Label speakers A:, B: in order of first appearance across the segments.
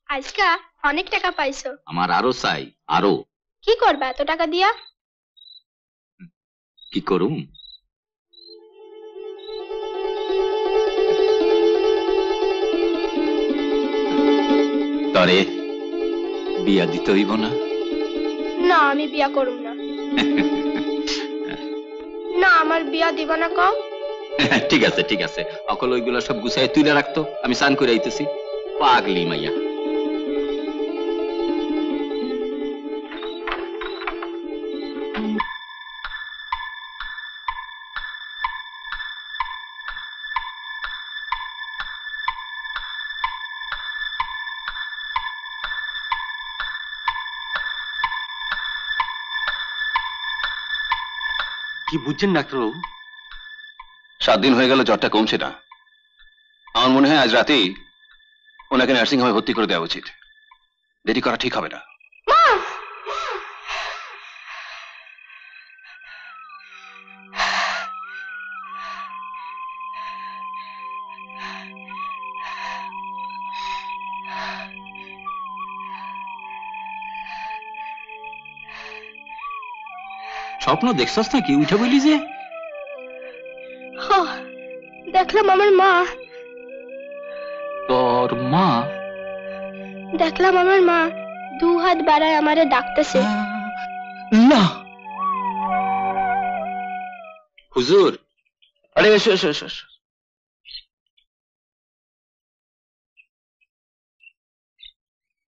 A: আজকা অনেক টাকা পাইছো।
B: আমার আরো চাই, আরো।
A: কি করবে এত টাকা দিয়া?
B: কি করুম? তরে বিয়া দিতে হইব না?
A: না, আমি বিয়া করুম না। না, আমার বিয়া দিবা না কও।
B: ঠিক আছে ঠিক আছে, অকল ওইগুলো সব গুছাই তুলে রাখতো, আমি স্নান করে আইতেছি। পাগলি মাইয়া।
C: কি বুঝছেন ডাক্তারবাবু?
D: 7 দিন হয়ে গেল, জ্বরটা কমছে না। আমার মনে হয় আজ রাতেই ওনাকে নার্সিং হোমে ভর্তি করে দেওয়া উচিত। দেরি করা ঠিক হবে না।
B: স্বপ্ন দেখছস নাকি? উঠে বলি যে
A: দেখলাম আমার মা।
B: তোর মা?
A: দেখলাম আমার মা 2 হাত বাড়ায় আমারে ডাকতেছে।
B: না হুজুর।
D: আরে এসো এসো এসো।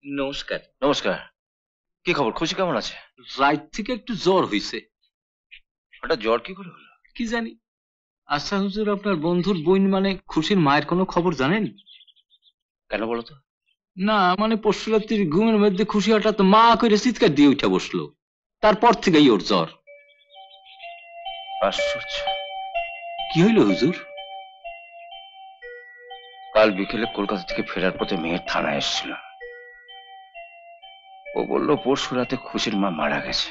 B: নমস্কার।
D: নমস্কার। কি খবর? খুশি কেমন আছে?
B: রাত থেকে একটু জ্বর হইছে।
D: হঠাৎ জ্বর কি করে হলো?
B: কি জানি। আচ্ছা হুজুর, আপনার বন্ধুর বোন মানে খুশির মায়ের কোনো খবর জানেন?
D: কেন বলো তো?
B: না মানে পরশু রাত্রির ঘুমের মধ্যে খুশি হঠাৎ মা করে চিৎকার দিয়ে উঠে বসলো, তারপর থেকেই ওর জ্বর।
D: আশ্চর্য।
B: কি হইল হুজুর?
D: কাল বিকেলে কলকাতা থেকে ফেরার পথে মেয়ের থানায় এসেছিল। ও বললো পরশু রাতে খুশির মা মারা গেছে।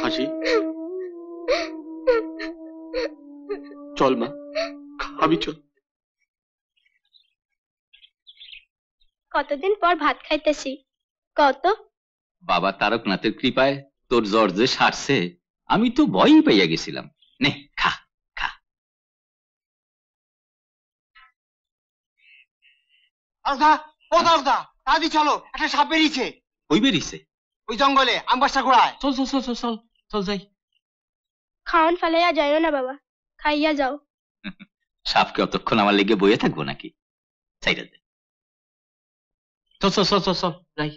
C: হাসি, চল মা, খাবি চল।
A: কতদিন পর ভাত খাইতেছি। কত
B: বাবা তারকনাথের কৃপায় তোর জ্বর যে সারছে, আমি তো ভয়ই পাইয়া গেছিলাম। নে খা খা।
E: আলদা ও দাদা, তাড়াতাড়ি চলো, একটা সাপ বেরিয়েছে।
B: ওই বেরিয়েছে?
E: ওই জঙ্গলে আমবাসা গোড়ায়।
B: চল চল চল চল চল চল যাই।
A: খাওয়ান ফেলাইয়া যাইও না বাবা, খাইয়া যাও।
B: সাপকে অতক্ষণ আমার লেগে বইয়ে থাকবো নাকি? চাইটা দে। চল চল চল চল চল যাই।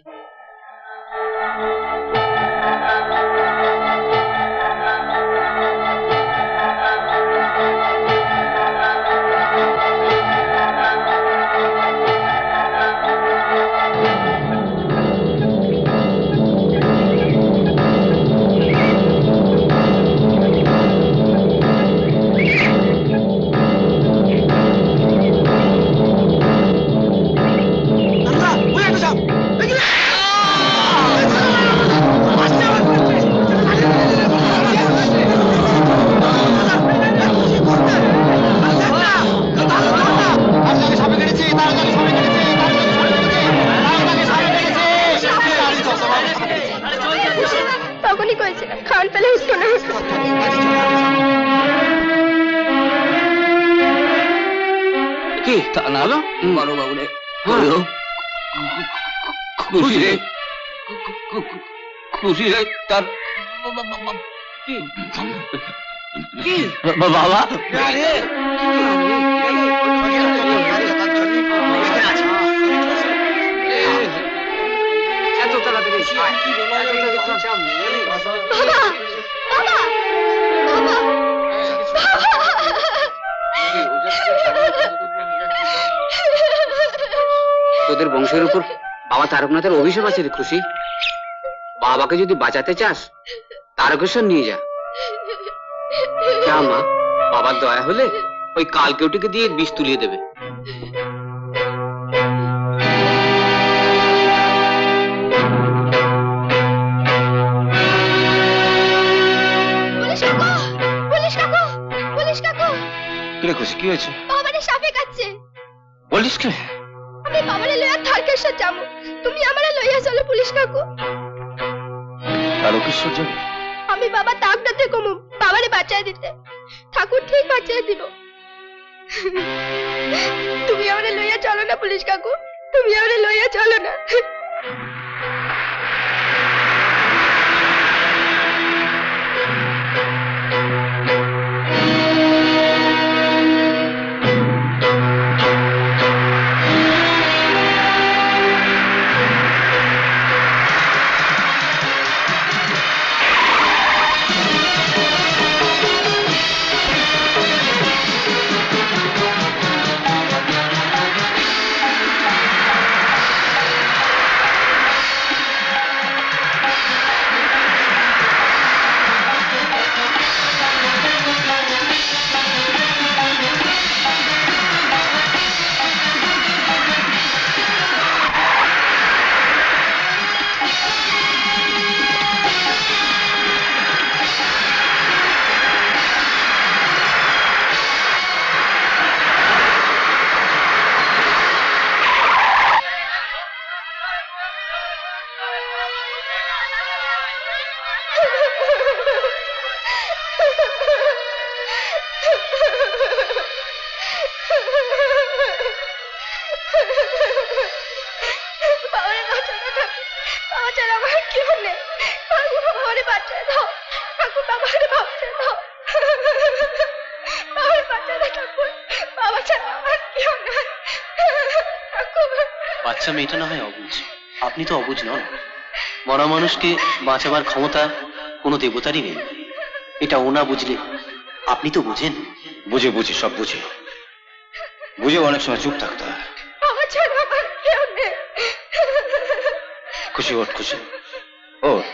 A: তখনই কইছিলাম খাওয়ান ফেলে উঠতো না।
B: কি তা না হলো? বড় বাবু রে খুশি রে, খুশি রে তার বাবা। এত তাড়াতাড়ি
F: তোদের বংশের উপর বাবা তারকনাথের অভিশাপ আছে রে খুশি। বাবাকে যদি বাঁচাতে চাস তারকেশ্বর নিয়ে যা। যা মা। বাবার দয়া হলে ওই কালকেউটিকে দিয়ে বিষ তুলিয়ে দেবে।
A: পুলিশ কাকু, পুলিশ কাকু, পুলিশ কাকু,
D: কিরে খুশি, কি হয়েছে?
A: বাবারে সাপে কাটছে।
D: বলিস কে?
A: আমি বাবারে লইয়া তারকেশ্বর যাবো, তুমি আমারে লইয়া চলো পুলিশ কাকু।
D: তারকেশ্বর যাবি?
A: আমি বাবা তাকটাতে কমু বাবারে বাঁচায় দিতে, ঠাকুর ঠিক বাঁচায় দিব। তুমি আমারে লইয়া চলো না পুলিশ কাকু, তুমি আমারে লইয়া চলো না। বাবারে বাঁচানো ঠাকুর, বাঁচানো আমার কেউ নেই, বাবারে বাঁচায় দাও ঠাকুর, বাবারে বাঁচায় দাও, বাবারে বাঁচানো ঠাকুর, বাবা ছাড়া আমার কেউ নেই ঠাকুর।
C: বাচ্চা মেয়েটা না হয় অবুঝ, আপনি তো অবুঝ নন। মরা মানুষকে বাঁচাবার ক্ষমতা কোনো দেবতারই নেই, এটা ও না বুঝলে আপনি তো বুঝেন।
D: বুঝে বুঝে সব বুঝে বুঝে অনেক সময় চুপ থাকতে হয়।
A: বাবা ছাড়া আমার কেউ নেই।
D: খুশি ওঠ, খুশি ওঠ,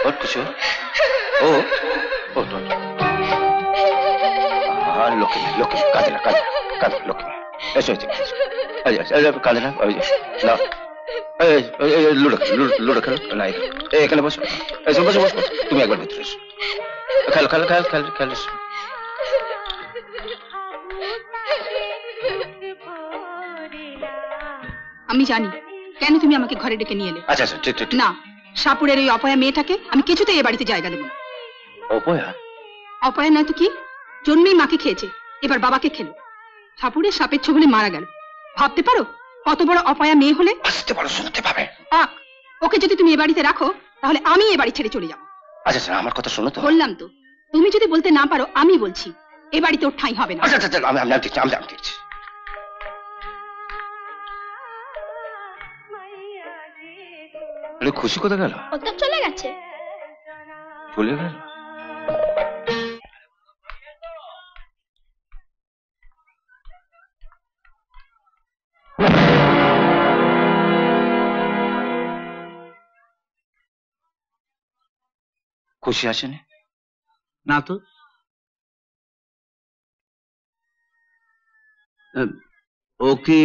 D: ওঠ খুশি ওঠ, ও ওঠ ওঠ। আর লক্ষ্মী লক্ষ্মী, কাঁদে না কাঁদে কাঁদে লক্ষ্মী, এসো এসো, কাঁদে না, ওই যে না লুডো লুডো খেলো না, এখানে বসো, এসো বসো বসো, তুমি একবার ভিতরে এসো, খেলো খেলো খেলো খেলো খেলো এসো।
G: আমি জানি কেন তুমি আমাকে ঘরে ডেকে নিয়ে এলে।
D: আচ্ছা আচ্ছা ঠিক ঠিক।
G: না, সাপুরের ওই অপয়া মেয়েটাকে আমি কিছুতেই এ বাড়িতে জায়গা দেব না।
D: অপয়া?
G: অপয়া নয় তো কি, জন্মেই মাকে খেয়েছে, এবার বাবাকে খেলো। সাপুরের সাপের ছোবলে মারা গেল। ভাবতে পারো কত বড় অপয়া মেয়ে হলে।
D: আসতে পারো, শুনতে পাবে।
G: ওকে যদি তুমি এ বাড়িতে রাখো তাহলে আমি এ বাড়ি ছেড়ে চলে যাবো।
D: আচ্ছা আচ্ছা, আমার কথা শোনো তো।
G: বললাম তো, তুমি যদি বলতে না পারো আমি বলছি, এ বাড়িতে ওর ঠাঁই হবে না।
D: আচ্ছা আচ্ছা, আমি আমি দেখছি, আমি দেখছি। খুশি কোথায় গেল?
A: ও তো চলে গেছে।
D: চলে গেল? খুশি আসেনি?
B: না তো, ও কি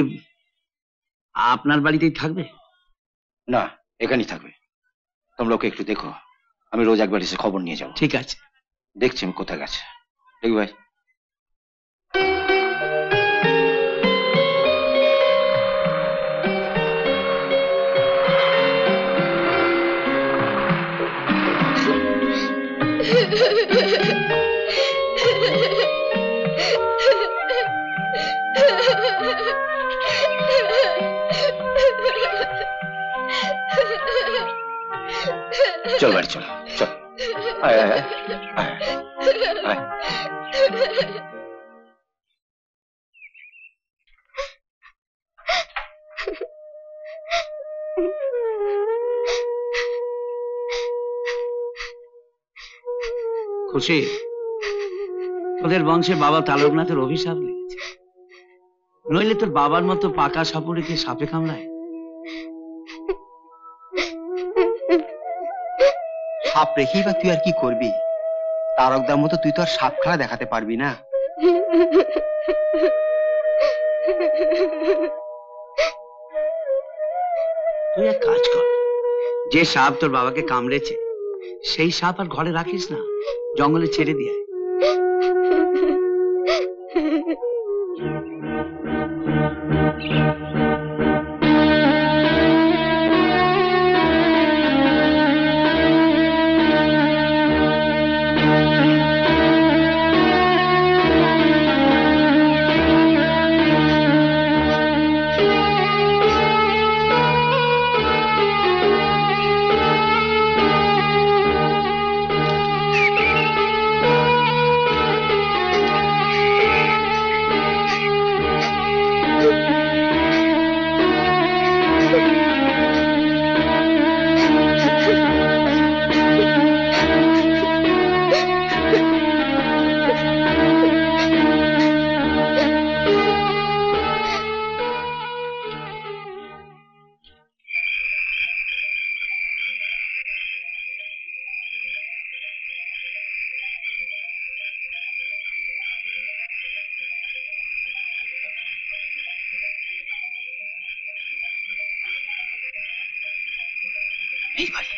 B: আপনার বাড়িতেই থাকবে?
D: না, এখানেই থাকবে। তোমরা ওকে একটু দেখো, আমি রোজ একবার এসে খবর নিয়ে যাবো।
B: ঠিক আছে,
D: দেখছি আমি কোথায় গেছে। ঠিক ভাই। চল বাড়ি চল, চল আয় আয় আয় আয়।
B: খুশি, তোদের বংশে বাবা তারকনাথের অভিশাপ লেগেছে, নইলে তোর বাবার মতো পাকা সাপুড়েকে সাপে কামড়ায়?
E: সাপ রেখেই বা তুই আর কি করবি? তারকদার মতো তুই তো আর সাপ খেলা দেখাতে পারবি না।
H: তুই এক কাজ কর, যে সাপ তোর বাবাকে কামড়েছে সেই সাপ আর ঘরে রাখিস না, জঙ্গলে ছেড়ে দিয়ে আয়।
I: এই বাড়ি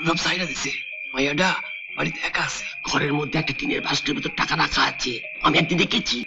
I: সব সাইডা দিছে, মাইয়াটা বাড়িতে একা আছে, ঘরের মধ্যে একটা টিনের বাস্কের ভিতর টাকা রাখা আছে, আমি একদিন দেখেছি।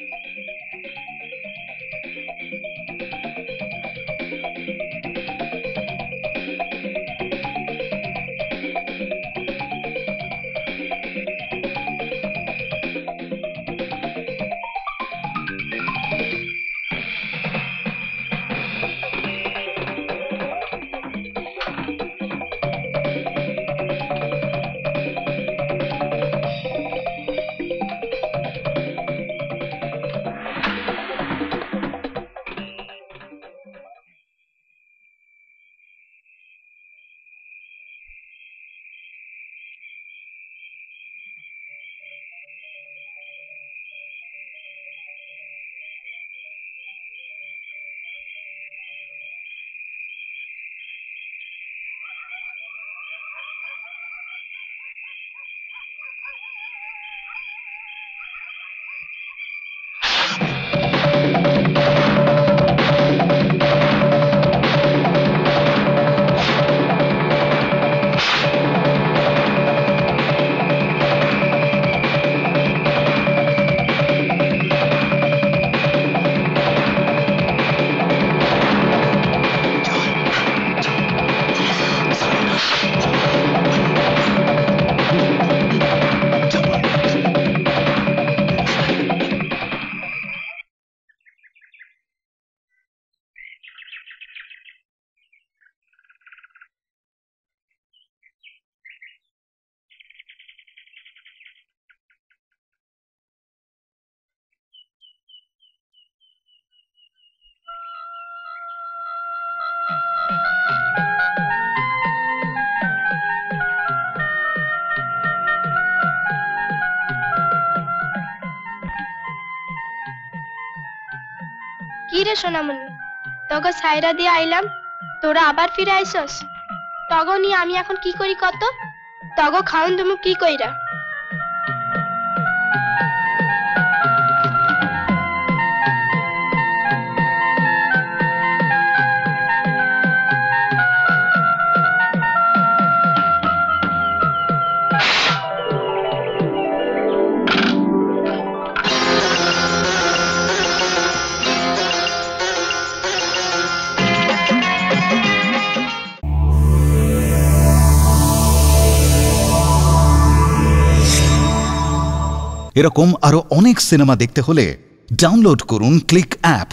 A: কি রে সোনামণি, তোকে সাইরা দিয়ে আইলাম, তোরা আবার ফিরে আইসস? তগো নিয়ে আমি এখন কি করি কত? তগো খাউন তুমি কি কইরা?
J: এরকম আরো অনেক সিনেমা দেখতে হলে ডাউনলোড করুন ক্লিক অ্যাপ।